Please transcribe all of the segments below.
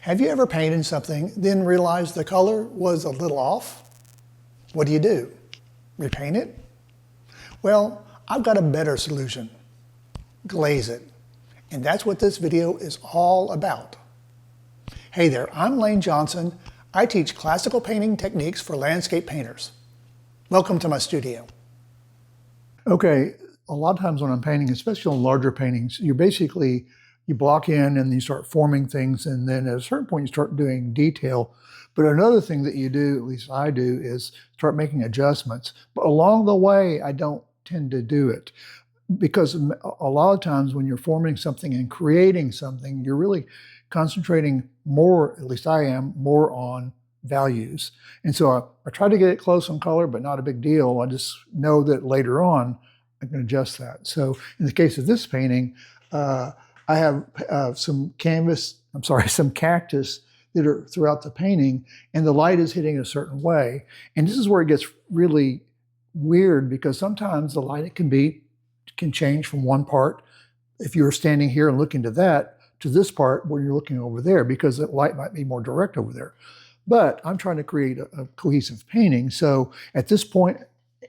Have you ever painted something, then realized the color was a little off? What do? Repaint it? Well, I've got a better solution. Glaze it. And that's what this video is all about. Hey there, I'm Layne Johnson. I teach classical painting techniques for landscape painters. Welcome to my studio. Okay, a lot of times when I'm painting, especially on larger paintings, you block in and you start forming things, and then at a certain point you start doing detail. But another thing that you do, at least I do, is start making adjustments. But along the way, I don't tend to do it, because a lot of times when you're forming something and creating something, you're really concentrating more, at least I am, more on values. And so I try to get it close on color, but not a big deal. I just know that later on I can adjust that. So in the case of this painting, I have some cactus that are throughout the painting, and the light is hitting a certain way. And this is where it gets really weird, because sometimes the light can change from one part, if you're standing here and looking to that, to this part where you're looking over there, because the light might be more direct over there. But I'm trying to create a cohesive painting. So at this point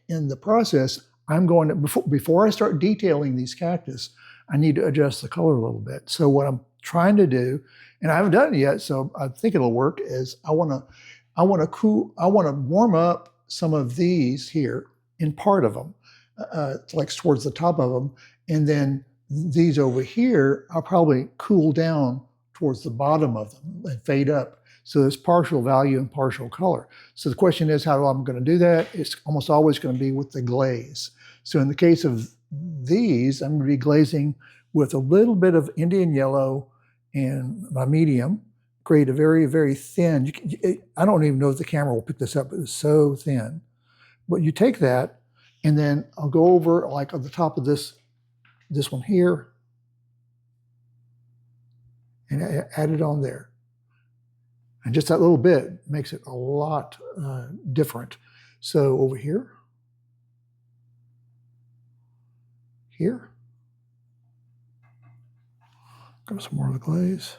in the process, I'm going to, before I start detailing these cactus, I need to adjust the color a little bit. So what I'm trying to do, and I haven't done it yet, so I think it'll work, is I want to warm up some of these here in part of them, like towards the top of them, and then these over here, I'll probably cool down towards the bottom of them and fade up. So there's partial value and partial color. So the question is, how I'm going to do that? It's almost always going to be with the glaze. So in the case of these, I'm going to be glazing with a little bit of Indian yellow and my medium, create a very, very thin, I don't even know if the camera will pick this up, it's so thin. But you take that, and then I'll go over, like on the top of this one here, and add it on there. And just that little bit makes it a lot different. So over here, got some more of the glaze.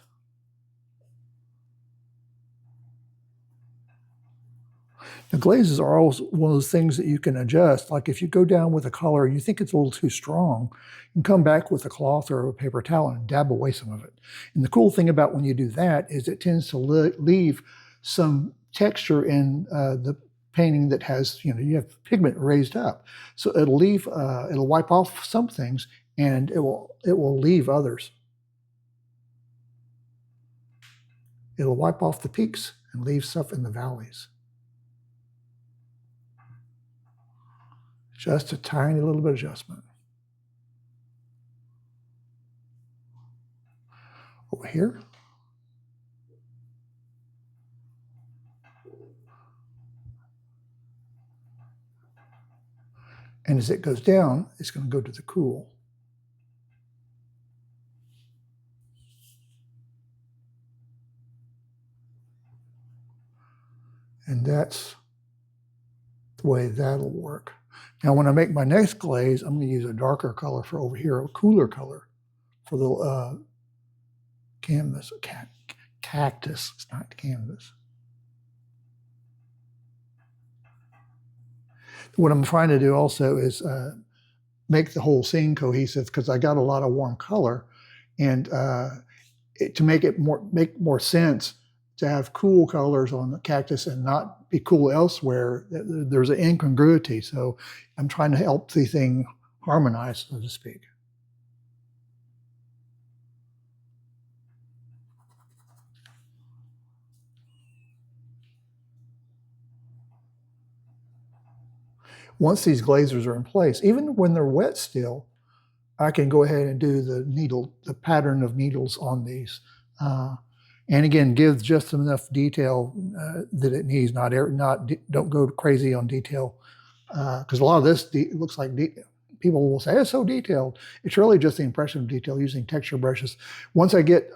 The glazes are always one of those things that you can adjust. Like if you go down with a color and you think it's a little too strong, you can come back with a cloth or a paper towel and dab away some of it. And the cool thing about when you do that is it tends to leave some texture in the painting that has, you have pigment raised up. So it'll wipe off some things, and it will leave others. It'll wipe off the peaks and leave stuff in the valleys. Just a tiny little bit of adjustment. Over here. And as it goes down, it's going to go to the cool. And that's the way that'll work. Now, when I make my next glaze, I'm going to use a darker color for over here, a cooler color for the canvas, cactus. It's not canvas. What I'm trying to do also is make the whole scene cohesive, because I got a lot of warm color, and to make it make more sense to have cool colors on the cactus and not be cool elsewhere, there's an incongruity. So I'm trying to help the thing harmonize, so to speak. Once these glazers are in place, even when they're wet still, I can go ahead and do the pattern of needles on these. And again, give just enough detail that it needs. Don't go crazy on detail, because a lot of this looks like people will say it's so detailed. It's really just the impression of detail using texture brushes. Once I get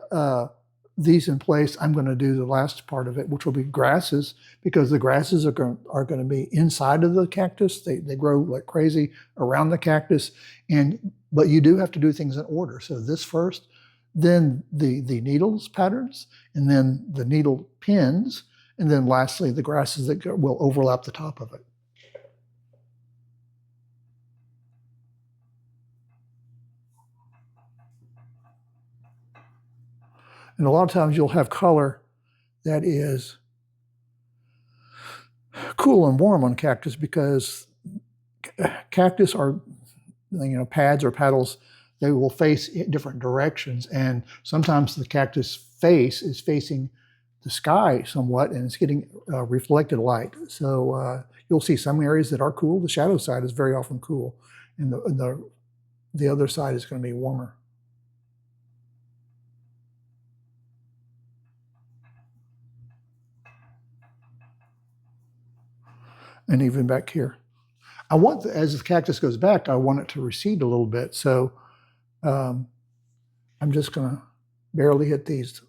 these in place, I'm going to do the last part of it, which will be grasses, because the grasses are going to be inside of the cactus. They grow like crazy around the cactus, but you do have to do things in order. So this first, then the needles patterns, and then the needle pins, and then lastly the grasses that will overlap the top of it. And a lot of times you'll have color that is cool and warm on cactus because cactus are, pads or petals, they will face different directions. And sometimes the cactus face is facing the sky somewhat and it's getting reflected light. So you'll see some areas that are cool. The shadow side is very often cool. And the other side is going to be warmer. And even back here. As the cactus goes back, I want it to recede a little bit. So I'm just going to barely hit these.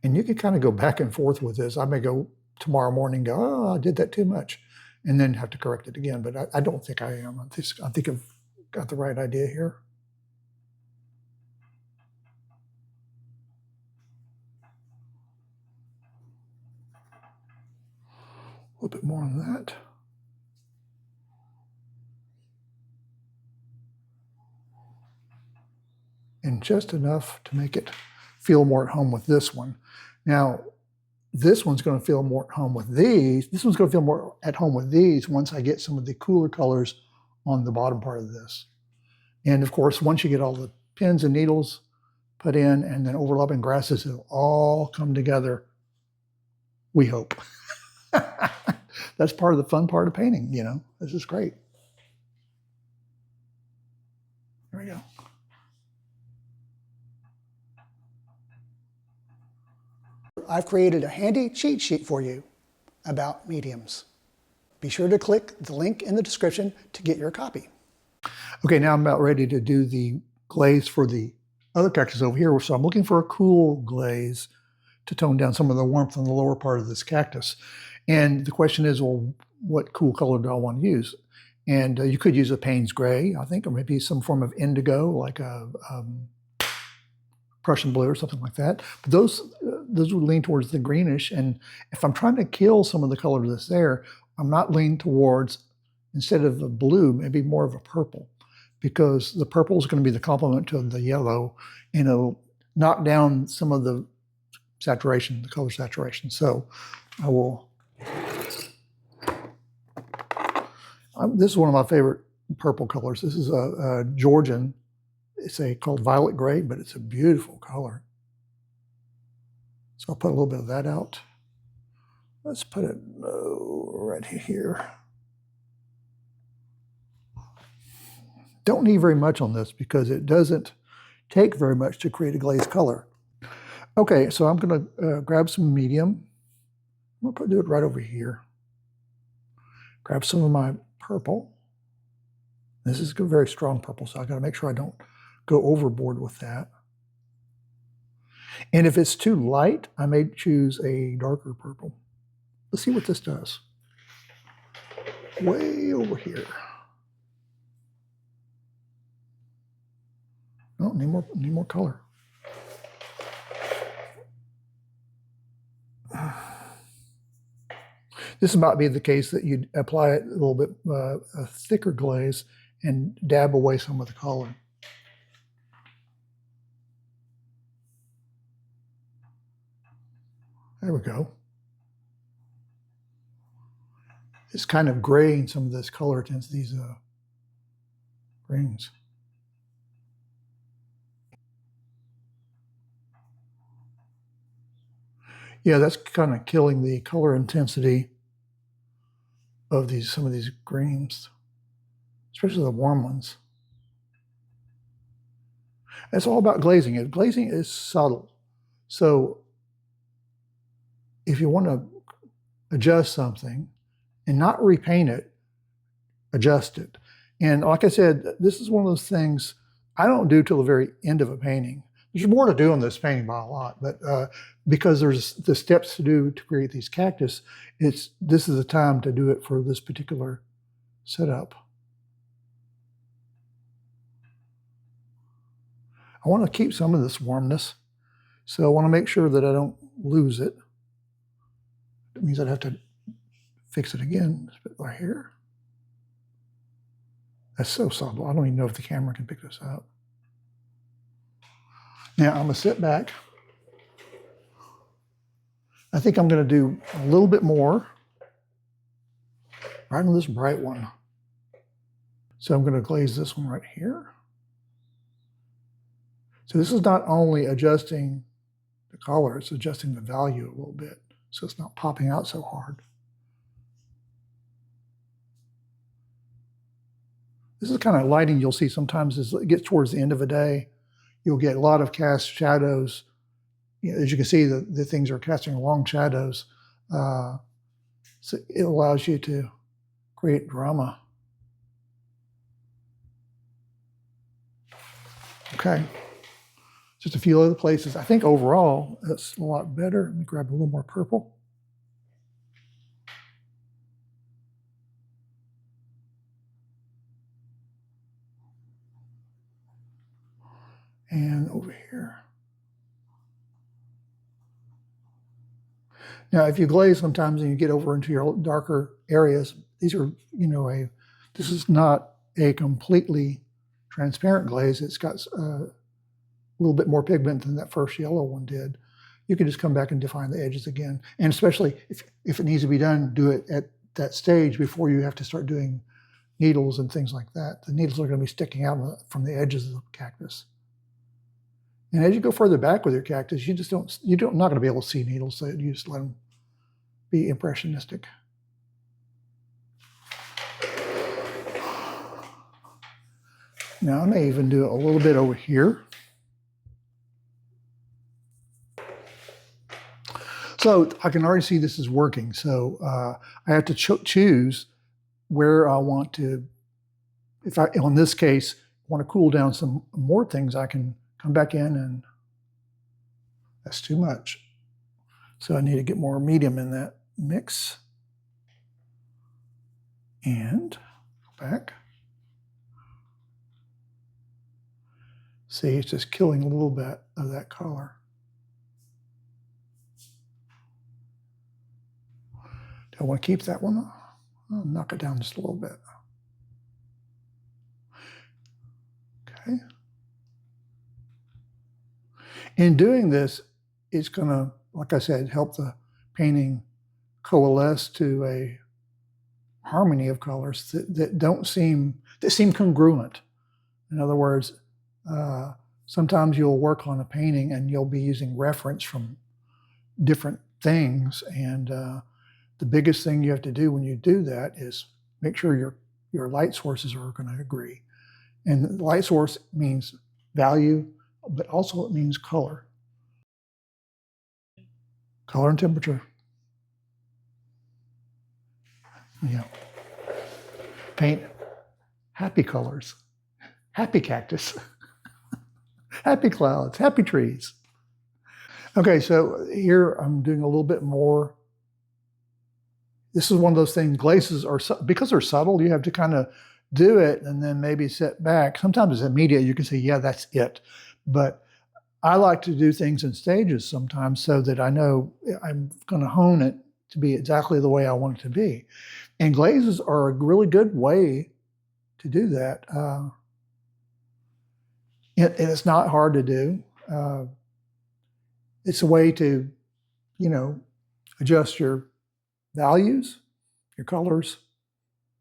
And you can kind of go back and forth with this. I may go tomorrow morning and go, oh, I did that too much, and then have to correct it again. But I don't think I am. I think I've got the right idea here. A little bit more on that. And just enough to make it feel more at home with this one. Now, this one's going to feel more at home with these. This one's going to feel more at home with these once I get some of the cooler colors on the bottom part of this. And of course, once you get all the pins and needles put in and then overlapping grasses, it'll all come together, we hope. That's part of the fun part of painting, This is great. Here we go. I've created a handy cheat sheet for you about mediums. Be sure to click the link in the description to get your copy. Okay, now I'm about ready to do the glaze for the other cactus over here. So I'm looking for a cool glaze to tone down some of the warmth on the lower part of this cactus. And the question is, well, what cool color do I want to use? And you could use a Payne's gray, I think, or maybe some form of indigo, like a Prussian blue or something like that. But those would lean towards the greenish. And if I'm trying to kill some of the color that's there, I'm not leaning towards, instead of a blue, maybe more of a purple, because the purple is going to be the complement to the yellow, and it'll knock down some of the saturation, the color saturation. So I will. This is one of my favorite purple colors. This is a Georgian. It's called violet gray, but it's a beautiful color. So I'll put a little bit of that out. Let's put it right here. Don't need very much on this because it doesn't take very much to create a glazed color. Okay, so I'm going to grab some medium. I'm going to do it right over here. Grab some of my purple. This is a very strong purple, so I got to make sure I don't go overboard with that. And if it's too light, I may choose a darker purple. Let's see what this does. Way over here. Oh, need more color. This might be the case that you'd apply it a little bit a thicker glaze and dab away some of the color. There we go. It's kind of graying some of this color against these greens. Yeah, that's kind of killing the color intensity of some of these greens, especially the warm ones. It's all about glazing. Glazing is subtle. So if you want to adjust something and not repaint it, adjust it. And like I said, this is one of those things I don't do till the very end of a painting. There's more to do on this painting by a lot, but because there's the steps to do to create these cactus, this is the time to do it for this particular setup. I want to keep some of this warmness, so I want to make sure that I don't lose it. It means I'd have to fix it again. This bit right here. That's so subtle. I don't even know if the camera can pick this up. Now I'm going to sit back. I think I'm going to do a little bit more right on this bright one. So I'm going to glaze this one right here. So this is not only adjusting the color, it's adjusting the value a little bit, so it's not popping out so hard. This is the kind of lighting you'll see sometimes as it gets towards the end of a day. You'll get a lot of cast shadows. You know, as you can see, the things are casting long shadows. So it allows you to create drama. Okay. Just a few other places. I think overall, that's a lot better. Let me grab a little more purple. And over here. Now, if you glaze sometimes and you get over into your darker areas, these are, this is not a completely transparent glaze. It's got a little bit more pigment than that first yellow one did. You can just come back and define the edges again. And especially if it needs to be done, do it at that stage before you have to start doing needles and things like that. The needles are going to be sticking out from the edges of the cactus. And as you go further back with your cactus, you're not going to be able to see needles, so you just let them be impressionistic. Now I may even do a little bit over here. So I can already see this is working. So I have to choose where I want to, in this case, want to cool down some more things, I can come back in and that's too much. So I need to get more medium in that mix. And go back. See, it's just killing a little bit of that color. Do I want to keep that one? I'll knock it down just a little bit. Okay. In doing this, it's going to, like I said, help the painting coalesce to a harmony of colors that seem congruent. In other words, sometimes you'll work on a painting and you'll be using reference from different things, and the biggest thing you have to do when you do that is make sure your light sources are going to agree. And light source means value, but also it means color. Color and temperature. Yeah. Paint happy colors, happy cactus, happy clouds, happy trees. Okay, so here I'm doing a little bit more. This is one of those things, glazes are, because they're subtle, you have to kind of do it and then maybe sit back. Sometimes it's immediate, you can say, yeah, that's it. But I like to do things in stages sometimes so that I know I'm going to hone it to be exactly the way I want it to be. And glazes are a really good way to do that. It's not hard to do. It's a way to, adjust your values, your colors,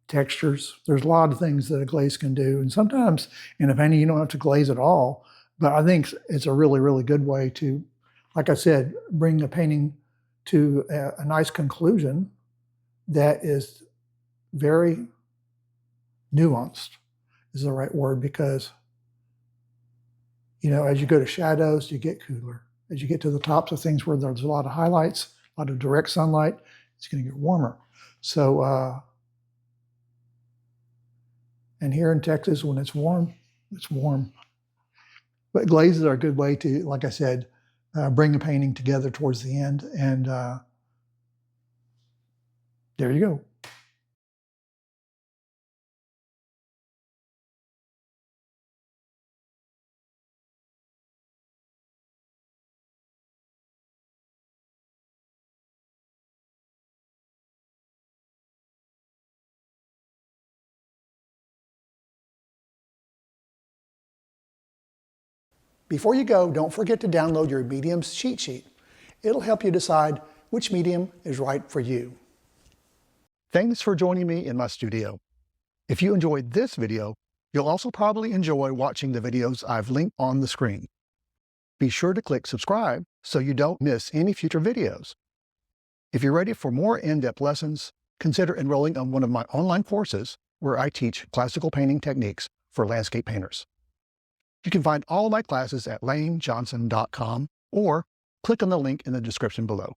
textures. There's a lot of things that a glaze can do. And sometimes in a painting, you don't have to glaze at all. But I think it's a really, really good way to, like I said, bring the painting to a nice conclusion that is very nuanced, is the right word, because, as you go to shadows, you get cooler. As you get to the tops of things where there's a lot of highlights, a lot of direct sunlight, it's going to get warmer. So, and here in Texas, when it's warm, it's warm. But glazes are a good way to, like I said, bring the painting together towards the end. And there you go. Before you go, don't forget to download your medium's cheat sheet. It'll help you decide which medium is right for you. Thanks for joining me in my studio. If you enjoyed this video, you'll also probably enjoy watching the videos I've linked on the screen. Be sure to click subscribe so you don't miss any future videos. If you're ready for more in-depth lessons, consider enrolling on one of my online courses where I teach classical painting techniques for landscape painters. You can find all of my classes at laynejohnson.com or click on the link in the description below.